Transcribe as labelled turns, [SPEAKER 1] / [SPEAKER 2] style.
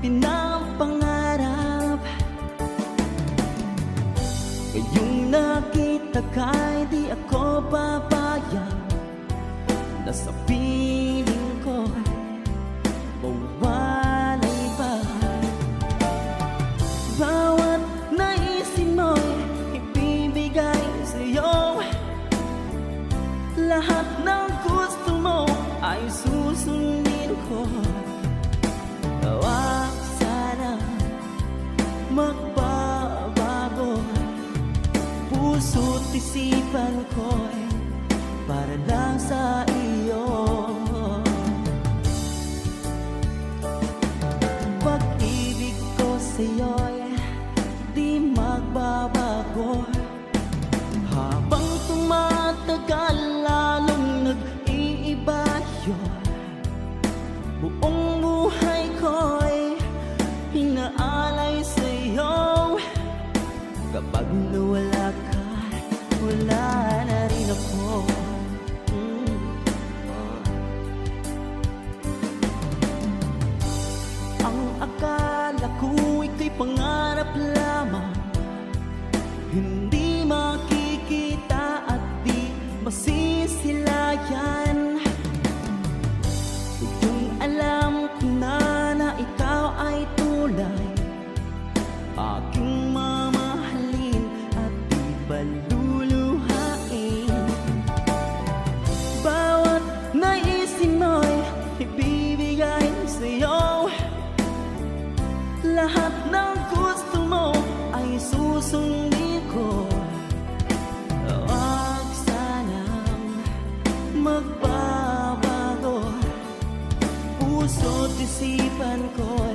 [SPEAKER 1] pinapangarap. Ngayong nakita ka'y di ako papayag na sa piling ko'y mawalay pa. Bawat naisin mo'y ibibigay sa'yo, lahat ng gusto mo ay susundin ko. Wag sana magbabago, puso't isipan ko'y para lang sa iyo. Pag-ibig ko sa'yo'y di magbabago, habang tumatagal lalong nag-iiba yun. Buong buhay ko'y inaalay sa'yo. Kapag nawala ka, wala na rin ako. Ang akala ko ika'y pangarap lamang, hindi makikita at di masisilayan. Kung alam ko na ikaw ay tunay, aking mamahalin at di baluluhain. Bawat naisin mo'y ibibigay sa'yo, lahat ng gusto mo ay susundin ko. Wag sanang magbabago, puso't isipan ko